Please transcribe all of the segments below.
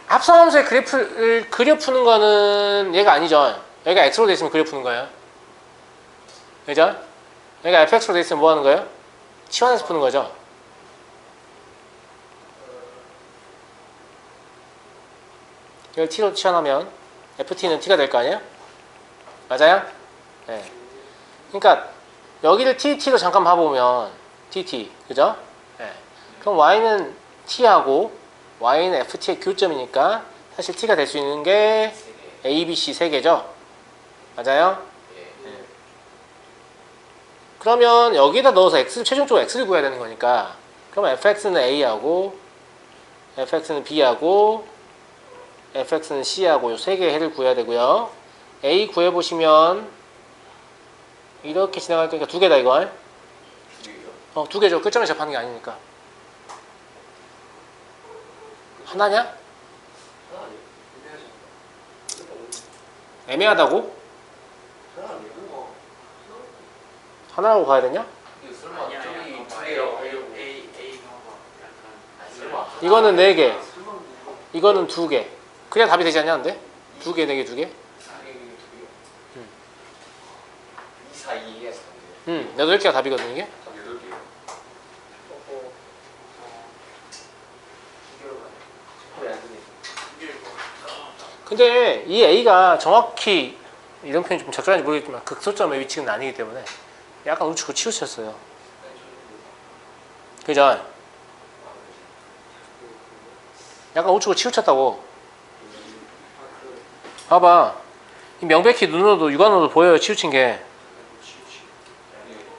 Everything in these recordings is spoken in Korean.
합성함수의 그래프를 그려 푸는 거는 얘가 아니죠. 여기가 x로 돼 있으면 그려 푸는 거예요. 그죠? 여기가 fx로 돼 있으면 뭐 하는 거예요? 치환해서 푸는 거죠. 이걸 t로 치환하면 ft는 t가 될 거 아니에요? 맞아요? 네. 그러니까 여기를 t로 잠깐 봐보면 tt, 그죠? 네. 그럼 y는 t하고 y는 ft의 교점이니까 사실 t가 될 수 있는 게 a, b, c 세 개죠? 맞아요? 네. 그러면 여기다 넣어서 최종적으로 x를 구해야 되는 거니까 그러면 fx는 a하고 fx는 b하고 fx는 c하고 이 세 개의 해를 구해야 되고요. a 구해보시면 이렇게 지나갈 거니까 두 개다 이걸. 두 개죠. 끝점에 접하는 게 아니니까. 하나냐? 애매하다고? 하나라고 가야 되냐? 이거는 4개, 이거는 2개. 그래야 답이 되지 않냐, 근데? 2개, 4개, 2개? 2, 4, 2 해서 8개가 답이거든, 이게? 8개요. 근데 이 A가 정확히 이런 표현이 좀 적절한지 모르겠지만 극소점의 위치는 아니기 때문에 약간 우측으로 치우쳤어요. 그죠? 약간 우측으로 치우쳤다고. 봐봐. 이 명백히 눈으로도 육안으로도 보여요. 치우친 게.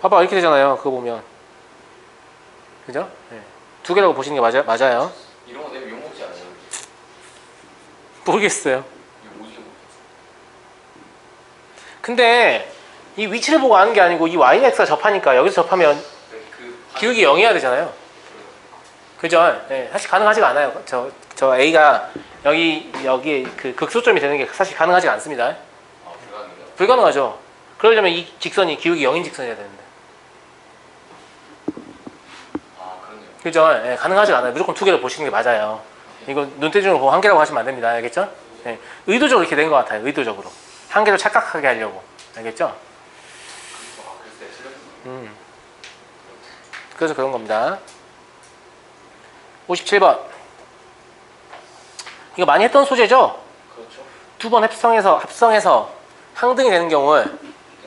봐봐. 이렇게 되잖아요. 그거 보면. 그죠? 네. 2개라고 보시는 게 맞아요. 이런 거 내면 욕먹지 않아요? 모르겠어요. 이거 뭐지? 근데 이 위치를 보고 아는 게 아니고 이 y는 x가 접하니까 여기서 접하면 기울기 0이어야 되잖아요. 그죠? 네, 사실 가능하지가 않아요. 저 a가 여기 그 극소점이 되는 게 사실 가능하지가 않습니다. 아, 불가능해요? 불가능하죠. 그러려면 이 직선이 기울기 0인 직선이어야 되는데. 아, 그렇네요. 그죠? 네, 가능하지가 않아요. 무조건 2개를 보시는 게 맞아요. 이거 눈대중으로 보고 1개라고 하시면 안 됩니다. 알겠죠? 네, 의도적으로 이렇게 된 것 같아요. 의도적으로. 1개로 착각하게 하려고. 알겠죠? 아, 글쎄, 틀렸구나. 그래서 그런 겁니다. 57번. 이거 많이 했던 소재죠? 그렇죠. 2번 합성해서 항등이 되는 경우 네.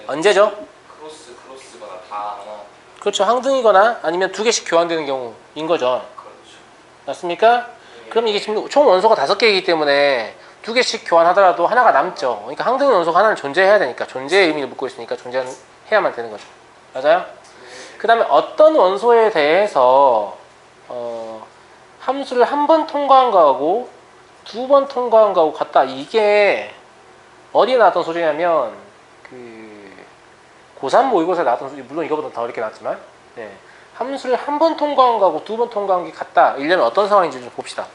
언제죠? 크로스거나 다 하나. 그렇죠. 항등이거나 아니면 2개씩 교환되는 경우인 거죠. 그렇죠. 맞습니까? 네. 그럼 이게 지금 총 원소가 5개이기 때문에 2개씩 교환하더라도 하나가 남죠. 그러니까 항등 원소가 하나는 존재해야 되니까 존재의 의미를 묻고 있으니까 존재해야만 되는 거죠. 맞아요? 그 다음에 어떤 원소에 대해서 함수를 한 번 통과한 거하고 2번 통과한 거하고 같다. 이게 어디에 나왔던 소재냐면 그 고3 모의고사에 나왔던 소재, 물론 이거보다 더 어렵게 나왔지만 네. 함수를 한 번 통과한 거하고 2번 통과한 게 같다. 이러면 어떤 상황인지 좀 봅시다.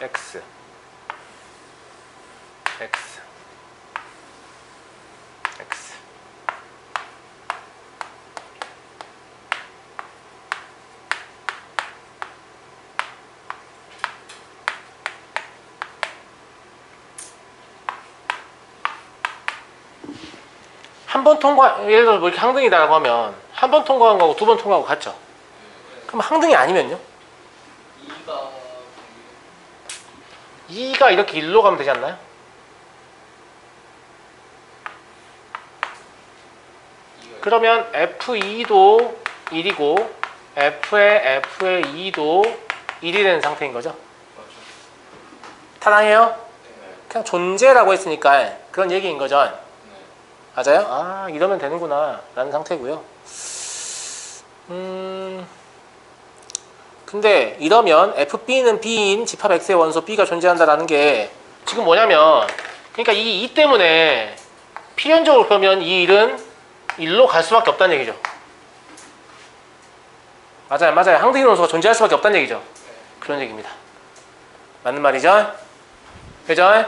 x 한 번 통과, 예를 들어서 뭐 이렇게 항등이다라고 하면 한 번 통과한 거하고 2번 통과한 거 같죠? 그럼 항등이 아니면요? 2가 이렇게 1로 가면 되지 않나요? 그러면 F2도 1이고 F의 2도 1이 되는 상태인 거죠? 타당해요? 그냥 존재라고 했으니까 그런 얘기인 거죠? 맞아요? 아, 이러면 되는구나 라는 상태고요. 근데 이러면 FB는 B인 집합 X의 원소 B가 존재한다라는 게 지금 뭐냐면, 그러니까 이 때문에 필연적으로 그러면 이 1은 1로 갈 수밖에 없다는 얘기죠. 맞아요. 항등인 원소가 존재할 수밖에 없다는 얘기죠. 그런 얘기입니다. 맞는 말이죠? 그죠?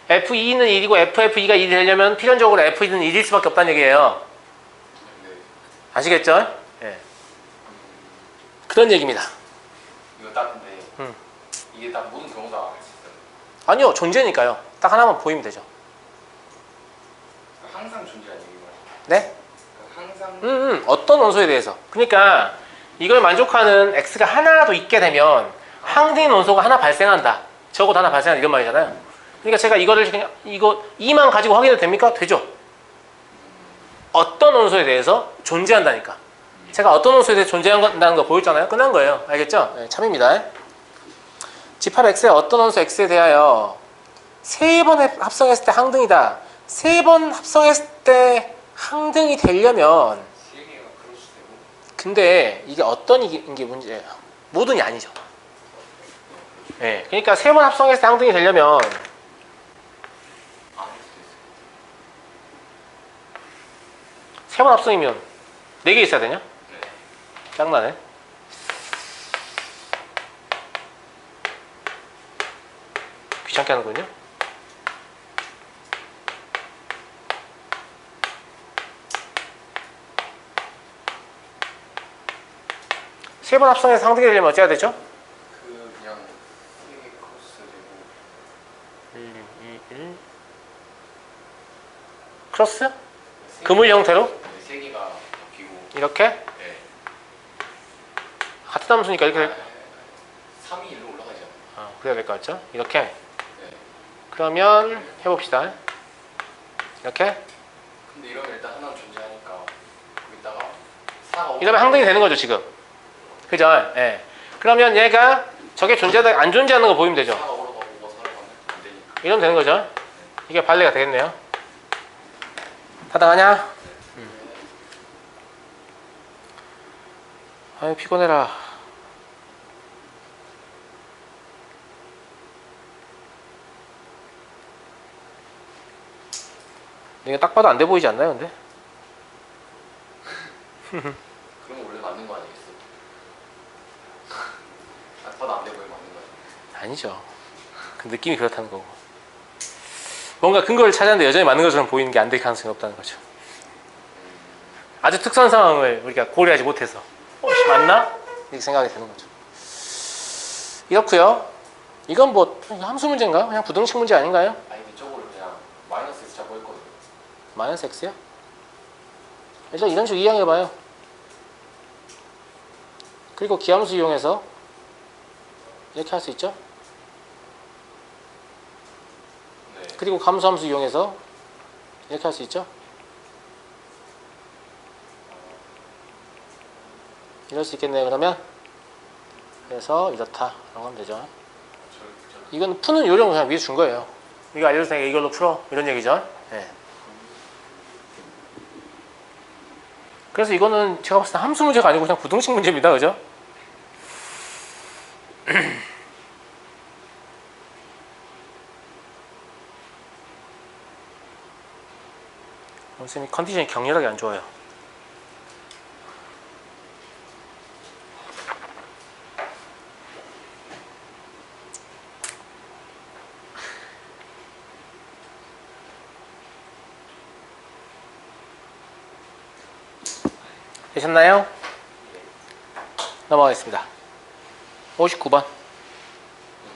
F2는 1이고 FF2가 1이 되려면 필연적으로 F2는 1일 수밖에 없다는 얘기예요. 아시겠죠? 예. 그런 얘기입니다. 이거 딱 근데 음. 이게 딱 모든 경우다 할 수 있어요. 아니요, 존재니까요. 딱 하나만 보이면 되죠. 항상 존재하는 얘기인 거예요. 네? 항상 어떤 원소에 대해서. 그러니까 이걸 만족하는 x가 하나라도 있게 되면 항등인 원소가 하나 발생한다. 적어도 하나 발생한다 이런 말이잖아요. 그러니까 제가 이거를 그냥 이거 2만 가지고 확인해도 됩니까? 되죠. 어떤 원소에 대해서 존재한다니까. 제가 어떤 원소에 대해서 존재한다는 거 보였잖아요. 끝난 거예요. 알겠죠? 네, 참입니다. G8X의 어떤 원소 X에 대하여 3번 합성했을 때 항등이다. 3번 합성했을 때 항등이 되려면 세 개가 크로스 되고 근데 이게 어떤 게 문제예요. 모든이 아니죠. 네, 그러니까 3번 합성했을 때 항등이 되려면 아닐 수도 있어요. 3번 합성이면 4개 있어야 되냐? 네. 짱나네. 귀찮게 하는군요. 세 번 합성해서 상등이 되려면 어찌해야 되죠? 그냥 세 개 크로스 되고 1, 2, 1 크로스? 그물 형태로? 세 개가 바뀌고 이렇게? 네. 같은 함수니까 이렇게 3이 일로 올라가죠. 그래야 될 것 같죠? 이렇게. 네. 그러면 해봅시다. 이렇게. 근데 이러면 일단 하나는 존재하니까 거기다가 4가 이러면 항등이 되는 거죠 지금. 그죠? 예. 그러면 얘가 저게 존재하다 안 존재하는 거 보이면 되죠. 4가 올라가고 5가 살아가면 안 되니까. 이러면 되는 거죠. 이게 발레가 되겠네요. 타당하냐? 아유 피곤해라. 이게 딱 봐도 안 돼 보이지 않나요 근데? 그러면 원래 맞는 거 아니겠어? 딱 봐도 안 돼 보이면 맞는 거야. 아니죠. 그 느낌이 그렇다는 거고. 뭔가 근거를 찾았는데 여전히 맞는 것처럼 보이는 게 안 될 가능성이 없다는 거죠. 아주 특수한 상황을 우리가 고려하지 못해서 맞나? 이렇게 생각이 되는 거죠. 이렇고요. 이건 뭐 함수 문제인가? 그냥 부등식 문제 아닌가요? 아니 근데 저거를 그냥 마이너스 자꾸 했거든요. 마이너스 x요? 일단 이런 식으로 이해해봐요. 그리고 기함수 이용해서 이렇게 할 수 있죠? 네. 그리고 감수함수 이용해서 이렇게 할 수 있죠? 이럴 수 있겠네요 그러면. 그래서 이렇다 라고 하면 되죠. 이건 푸는 요령을 그냥 위에 준 거예요. 이거 알려주세요. 이걸로 풀어 이런 얘기죠. 네. 그래서 이거는 제가 봤을 때 함수 문제가 아니고 그냥 부등식 문제입니다. 그죠? 선생님이 컨디션이 격렬하게 안 좋아요. 되셨나요? 넘어가겠습니다. 59번.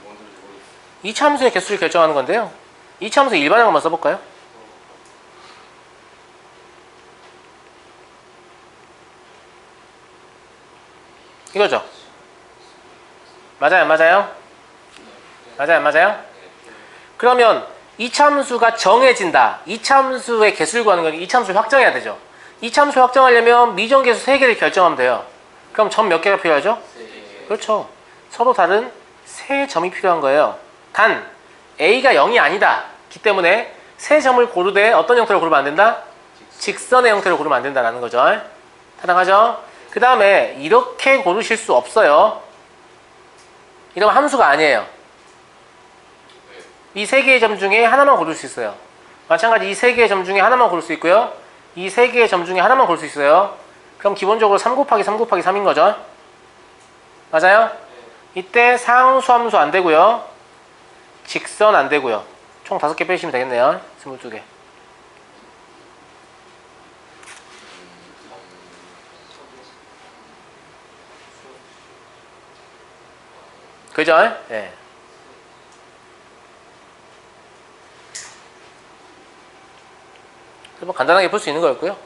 뭔지 모르겠어요. 이차함수의 개수를 결정하는 건데요. 이차함수 일반형 한번 써볼까요? 이거죠? 맞아요, 안 맞아요? 맞아요, 안 맞아요? 그러면 이차함수가 정해진다. 이차함수의 개수를 구하는 건 이차함수를 확정해야 되죠. 이차함수 확정하려면 미정계수 3개를 결정하면 돼요. 그럼 점 몇 개가 필요하죠? 세 개. 그렇죠. 서로 다른 세 점이 필요한 거예요. 단 A가 0이 아니다 기 때문에 세 점을 고르되 어떤 형태로 고르면 안 된다? 직선의 형태로 고르면 안 된다는 거죠. 타당하죠? 그 다음에 이렇게 고르실 수 없어요. 이러면 함수가 아니에요. 이 세 개의 점 중에 하나만 고를 수 있어요. 마찬가지 이 세 개의 점 중에 하나만 고를 수 있고요. 이 세 개의 점 중에 하나만 고를 수 있어요. 그럼 기본적으로 3 곱하기 3 곱하기 3인 거죠. 맞아요? 이때 상수함수 안 되고요. 직선 안 되고요. 총 5개 빼시면 되겠네요. 22개. 그죠? 예. 뭐 간단하게 풀 수 있는 거였고요.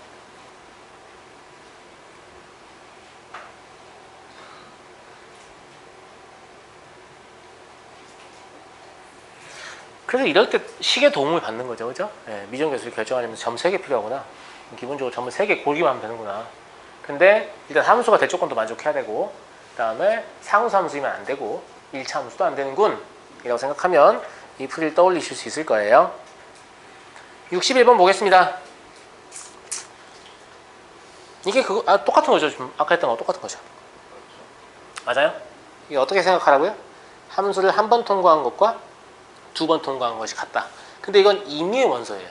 그래서 이럴 때 식의 도움을 받는 거죠, 그죠? 예, 미정계수를 결정하려면 점 3개 필요하구나. 기본적으로 점을 3개 고르기만 하면 되는구나. 근데 일단 함수가 대조건도 만족해야 되고, 그 다음에 상수 함수이면 안 되고, 1차 함수도 안 되는군 이라고 생각하면 이 풀이를 떠올리실 수 있을 거예요. 61번 보겠습니다. 이게 똑같은 거죠. 지금 아까 했던 거 똑같은 거죠. 맞아요? 이게 어떻게 생각하라고요? 함수를 한 번 통과한 것과 2번 통과한 것이 같다. 근데 이건 임의의 원소예요.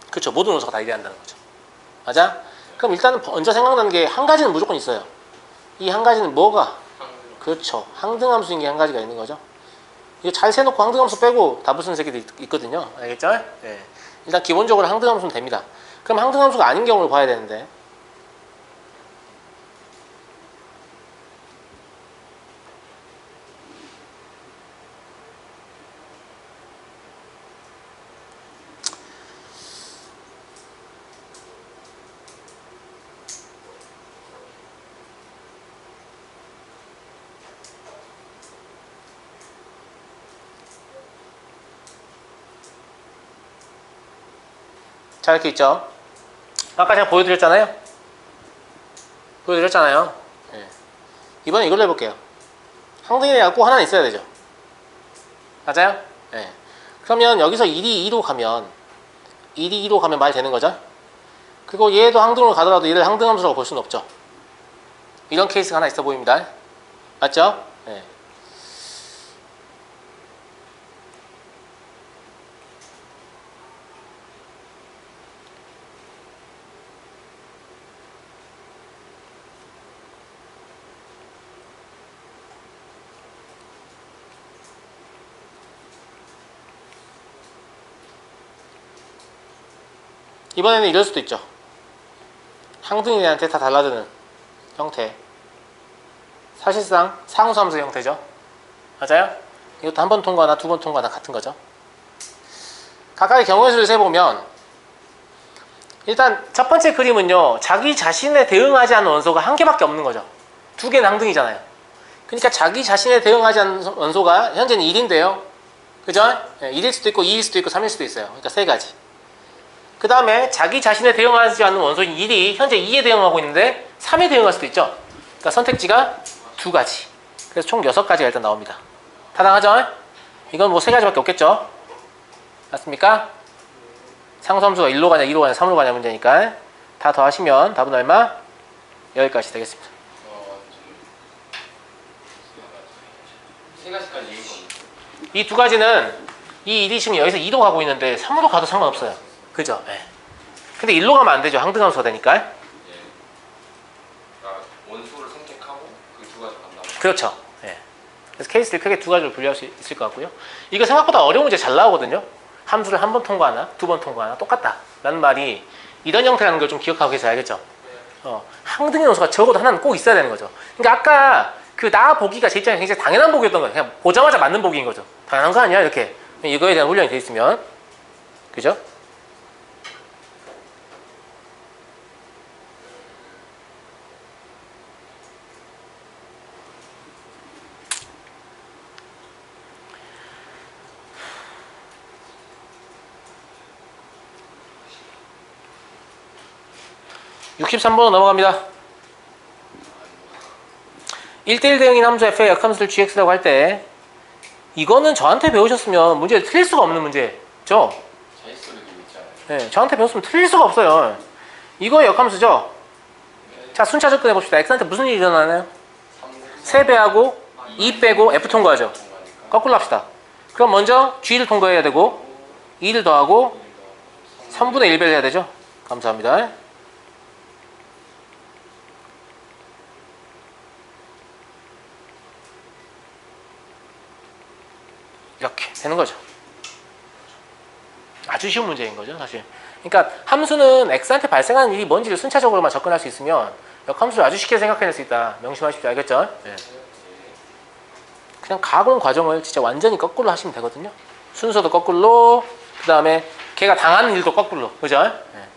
그렇죠. 모든 원소가 다 이래한다는 거죠. 맞아? 그럼 일단은 먼저 생각나는 게 한 가지는 무조건 있어요. 이 한 가지는 뭐가? 그렇죠. 항등함수인 게 한 가지가 있는 거죠. 이거 잘 세놓고 항등함수 빼고 답을 쓰는 새끼도 있거든요. 알겠죠? 네. 일단 기본적으로 항등함수는 됩니다. 그럼 항등함수가 아닌 경우를 봐야 되는데, 자, 이렇게 있죠. 아까 제가 보여드렸잖아요. 네. 이번에 이걸로 해볼게요. 항등에 꼭 하나 있어야 되죠. 맞아요? 네. 그러면 여기서 1이 2로 가면 1이 2로 가면 말이 되는 거죠. 그리고 얘도 항등으로 가더라도 얘를 항등함수라고 볼 수는 없죠. 이런 케이스가 하나 있어 보입니다. 맞죠? 네. 이번에는 이럴 수도 있죠. 항등인 애한테 다 달라드는 형태. 사실상 상수함수 형태죠. 맞아요? 이것도 한 번 통과나 2번 통과나 같은 거죠. 각각의 경우의 수를 세보면 일단 첫 번째 그림은요, 자기 자신에 대응하지 않는 원소가 한 개밖에 없는 거죠. 2개는 항등이잖아요. 그러니까 자기 자신에 대응하지 않는 원소가 현재는 1인데요. 그죠? 1일 수도 있고 2일 수도 있고 3일 수도 있어요. 그러니까 3가지. 그 다음에 자기 자신에 대응하지 않는 원소인 1이 현재 2에 대응하고 있는데 3에 대응할 수도 있죠. 그러니까 선택지가 2가지. 그래서 총 6가지가 일단 나옵니다. 타당하죠? 이건 뭐 3가지밖에 없겠죠? 맞습니까? 상수함수가 1로 가냐 2로 가냐 3로 가냐 문제니까 다 더하시면 답은 얼마? 여기까지 되겠습니다. 세 가지까지 얘기했거든요. 이 2가지는 이 1이 지금 여기서 2로 가고 있는데 3으로 가도 상관없어요. 그죠? 네. 근데 1로 가면 안 되죠. 항등함수가 되니까. 예. 그러니까 원소를 선택하고 그 2가지 간다. 그렇죠. 네. 그래서 케이스를 크게 2가지로 분류할 수 있을 것 같고요. 이거 생각보다 어려운 문제 잘 나오거든요. 함수를 한 번 통과하나 2번 통과하나 똑같다 라는 말이 이런 형태라는 걸 좀 기억하고 계셔야 알겠죠? 항등의 원소가 적어도 하나는 꼭 있어야 되는 거죠. 그러니까 아까 그 나 보기가 제 입장에 굉장히 당연한 보기였던 거예요. 그냥 보자마자 맞는 보기인 거죠. 당연한 거 아니야? 이렇게 이거에 대한 훈련이 돼 있으면. 그죠? (63번으로) 넘어갑니다. 1대1 대응인 함수 f의 역함수를 gx라고 할 때 이거는 저한테 배우셨으면 문제 틀릴 수가 없는 문제죠. 자릿수를 기고 있잖아요. 네, 저한테 배웠으면 틀릴 수가 없어요. 이거의 역함수죠. 자, 순차 접근해 봅시다. x한테 무슨 일이 일어나나요? 3배하고 2 빼고 f 통과하죠. 거꾸로 합시다. 그럼 먼저 g를 통과해야 되고 2를 더하고 3분의 1배를 해야 되죠. 감사합니다. 이렇게 되는 거죠. 아주 쉬운 문제인 거죠, 사실. 그러니까 함수는 x한테 발생하는 일이 뭔지를 순차적으로만 접근할 수 있으면 역함수를 아주 쉽게 생각해낼 수 있다. 명심하십시오. 알겠죠? 네. 그냥 가공 과정을 진짜 완전히 거꾸로 하시면 되거든요. 순서도 거꾸로, 그 다음에 걔가 당하는 일도 거꾸로. 그죠? 네. 네.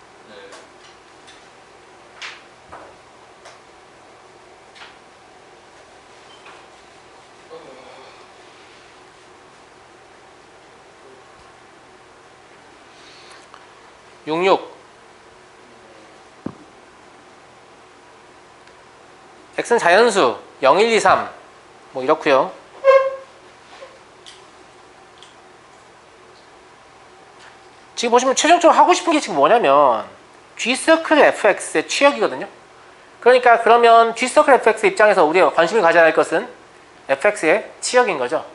66 x는 자연수 0, 1, 2, 3 뭐 이렇고요. 지금 보시면 최종적으로 하고 싶은 게 지금 뭐냐면 G서클 fx의 취역이거든요. 그러니까 그러면 G서클 fx 입장에서 우리가 관심을 가져야 할 것은 fx의 취역인 거죠.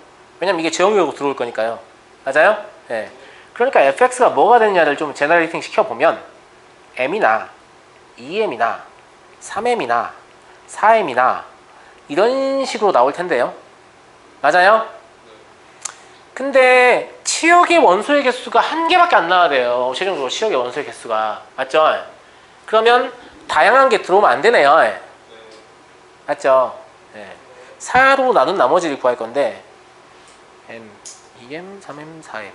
왜냐면 이게 제곱으로 들어올 거니까요. 맞아요? 네. 그러니까 fx가 뭐가 되느냐를 좀 제너레이팅 시켜보면 m이나 2m이나 3m이나 4m이나 이런 식으로 나올 텐데요. 맞아요? 근데 치역의 원소의 개수가 한 개밖에 안 나와야 돼요. 최종적으로 치역의 원소의 개수가. 맞죠? 그러면 다양한 게 들어오면 안 되네요. 맞죠? 네. 4로 나눈 나머지를 구할 건데 m, 2m, 3m, 4m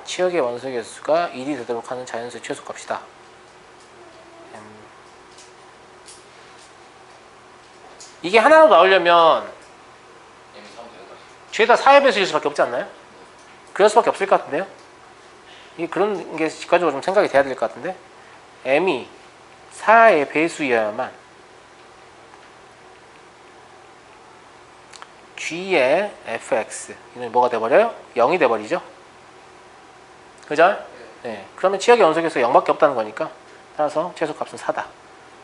치역의 원소의 개수가 1이 되도록 하는 자연수의 최소값이다. 이게 하나로 나오려면 죄다 4의 배수일 수밖에 없지 않나요? 그럴 수밖에 없을 것 같은데요? 이게 그런 게 직관적으로 좀 생각이 돼야 될 것 같은데 m이 4의 배수여야만 g의 fx 이는 뭐가 돼버려요? 0이 돼버리죠? 그죠? 네. 그러면 치역의 원소개수가 0밖에 없다는 거니까 따라서 최소값은 4다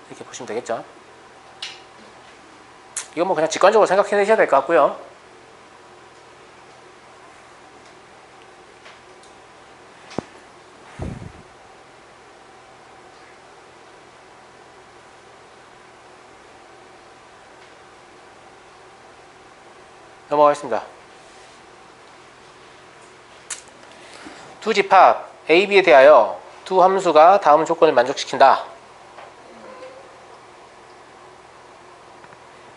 이렇게 보시면 되겠죠? 이건 뭐 그냥 직관적으로 생각해내셔야 될 것 같고요. 넘어가겠습니다. 두 집합 A, B에 대하여 두 함수가 다음 조건을 만족시킨다.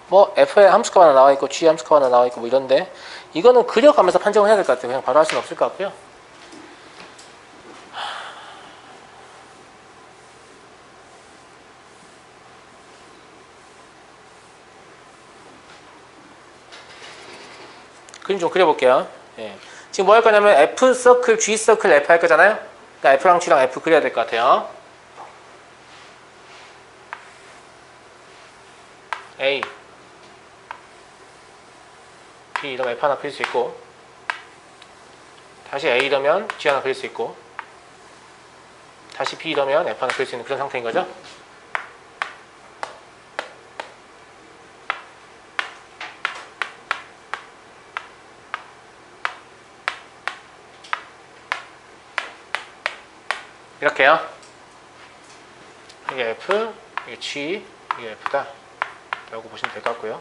뭐 F에 함수값 하나 나와있고 G 함수값 하나 나와있고 뭐 이런데 이거는 그려가면서 판정을 해야 될 것 같아요. 그냥 바로 할 수는 없을 것 같고요. 그림 좀 그려볼게요. 예. 지금 뭐 할 거냐면 F 서클, G 서클, F 할 거잖아요. 그러니까 F랑 G랑 F 그려야 될 것 같아요. A B 이러면 F 하나 그릴 수 있고 다시 A 이러면 G 하나 그릴 수 있고 다시 B 이러면 F 하나 그릴 수 있는 그런 상태인 거죠. 이렇게요. 이게 F, 이게 G, 이게 F다 라고 보시면 될 것 같고요.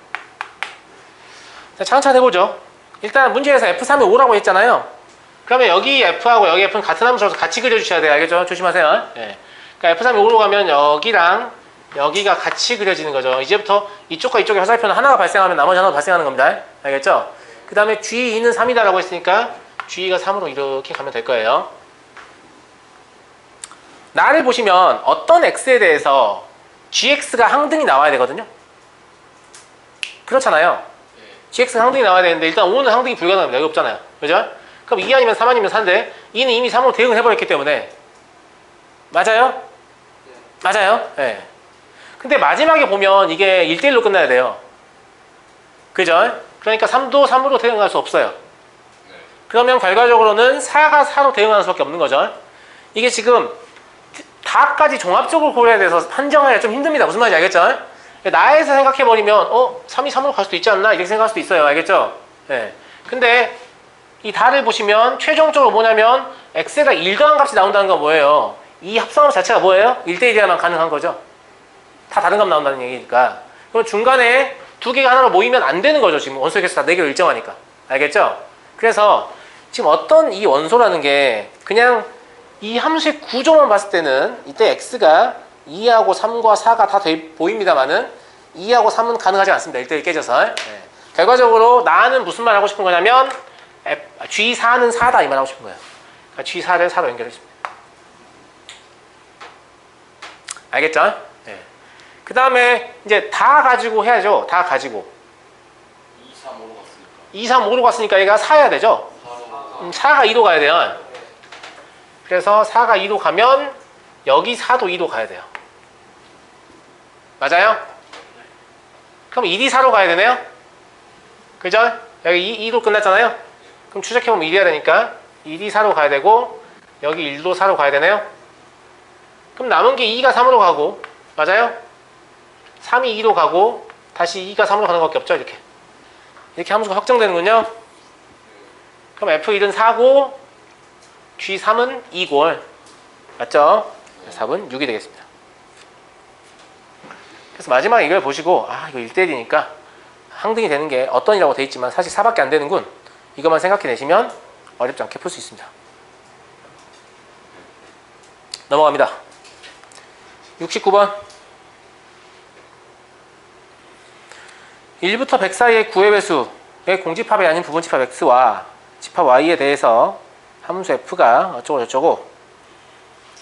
자, 차근차근 해보죠. 일단 문제에서 F3이 5라고 했잖아요. 그러면 여기 F하고 여기 F는 같은 함수라서 같이 그려주셔야 돼요. 알겠죠? 조심하세요. 네. 그러니까 F3이 5로 가면 여기랑 여기가 같이 그려지는 거죠. 이제부터 이쪽과 이쪽의 화살표는 하나가 발생하면 나머지 하나가 발생하는 겁니다. 알겠죠? 그 다음에 G2는 3이다 라고 했으니까 G2가 3으로 이렇게 가면 될 거예요. 나를 보시면 어떤 X에 대해서 GX가 항등이 나와야 되거든요. 그렇잖아요. GX가 항등이 나와야 되는데 일단 5는 항등이 불가능합니다. 여기 없잖아요. 그죠? 그럼 2 아니면 3 아니면 4인데 2는 이미 3으로 대응을 해버렸기 때문에 맞아요? 맞아요? 네. 근데 마지막에 보면 이게 1대1로 끝나야 돼요. 그죠? 그러니까 3도 3으로 대응할 수 없어요. 그러면 결과적으로는 4가 4로 대응하는 수밖에 없는 거죠. 이게 지금 다까지 종합적으로 고려해야 돼서 판정하기가 좀 힘듭니다. 무슨 말인지 알겠죠? 나에서 생각해버리면 3이 3으로 갈 수도 있지 않나? 이렇게 생각할 수도 있어요. 알겠죠? 네. 근데 이 다를 보시면 최종적으로 뭐냐면 x에다 1 더한 값이 나온다는 건 뭐예요? 이 합성함 자체가 뭐예요? 1대1이야만 가능한 거죠. 다 다른 값 나온다는 얘기니까. 그럼 중간에 두 개가 하나로 모이면 안 되는 거죠. 지금 원소의 개수 다 4개로 일정하니까. 알겠죠? 그래서 지금 어떤 이 원소라는 게 그냥 이 함수의 구조만 봤을 때는 이때 x가 2하고 3과 4가 다 보입니다만은 2하고 3은 가능하지 않습니다. 1대1 깨져서. 예. 결과적으로 나는 무슨 말 하고 싶은 거냐면 G4는 4다 이 말 하고 싶은 거예요. 그러니까 G4를 4로 연결했습니다. 알겠죠? 예. 그 다음에 이제 다 가지고 해야죠. 다 가지고 2, 3, 5로 갔으니까 2, 3, 5로 갔으니까 얘가 4해야 되죠. 4로 4가 2로 가야 돼요. 그래서 4가 2로 가면 여기 4도 2로 가야 돼요. 맞아요? 그럼 1이 4로 가야 되네요. 그죠? 여기 2로 끝났잖아요. 그럼 추적해보면 1이어야 되니까 1이 4로 가야 되고 여기 1도 4로 가야 되네요. 그럼 남은 게 2가 3으로 가고 맞아요? 3이 2로 가고 다시 2가 3으로 가는 것밖에 없죠. 이렇게 함수가 확정되는군요. 그럼 F1은 4고 G3은 2고 맞죠? 답은 6이 되겠습니다. 그래서 마지막에 이걸 보시고 이거 1대1이니까 항등이 되는 게 어떤 이라고 돼 있지만 사실 4밖에 안 되는군. 이것만 생각해내시면 어렵지 않게 풀 수 있습니다. 넘어갑니다. 69번 1부터 100 사이의 구의 배수의 공집합이 아닌 부분집합 x와 집합 y에 대해서 함수 f가 어쩌고 저쩌고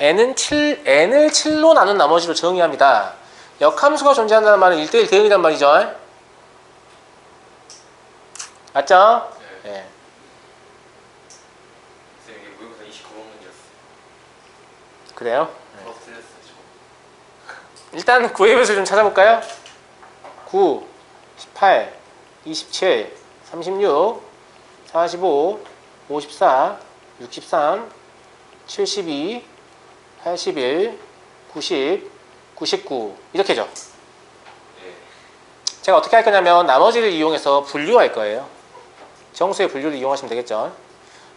n을 7로 나눈 나머지로 정의합니다. 역함수가 존재한다는 말은 1대1 대응이란 말이죠. 맞죠? 네. 쌤 이게 모의고사 29번 문제였어. 그래요? 네. 틀렸어 저. 일단 구의 배수 좀 찾아볼까요? 9, 18, 27, 36, 45, 54, 63, 72, 81, 90, 99 이렇게죠. 네. 제가 어떻게 할 거냐면 나머지를 이용해서 분류할 거예요. 정수의 분류를 이용하시면 되겠죠.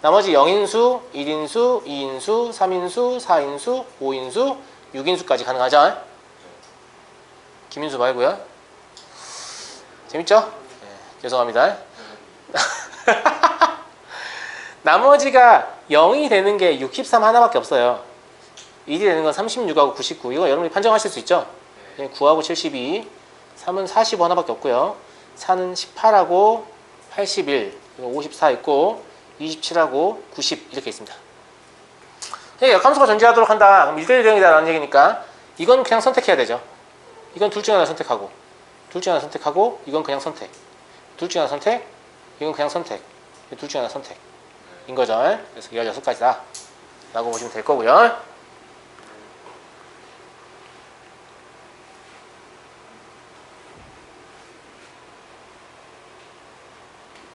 나머지 0인수, 1인수, 2인수, 3인수, 4인수, 5인수, 6인수까지 가능하죠. 김인수 말고요. 재밌죠? 네, 죄송합니다. 나머지가 0이 되는 게 63 하나밖에 없어요. 1이 되는 건 36하고 99. 이거 여러분이 판정하실 수 있죠? 9하고 72, 3은 45 하나밖에 없고요. 4는 18하고 81, 54 있고 27하고 90 이렇게 있습니다. 역함수가 존재하도록 한다. 그럼 1대1 대응이다라는 얘기니까 이건 그냥 선택해야 되죠. 이건 둘 중에 하나 선택하고 둘 중에 하나 선택하고 이건 그냥 선택. 둘 중에 하나 선택, 이건 그냥 선택. 둘 중에 하나 선택인 거죠. 그래서 16가지다 라고 보시면 될 거고요.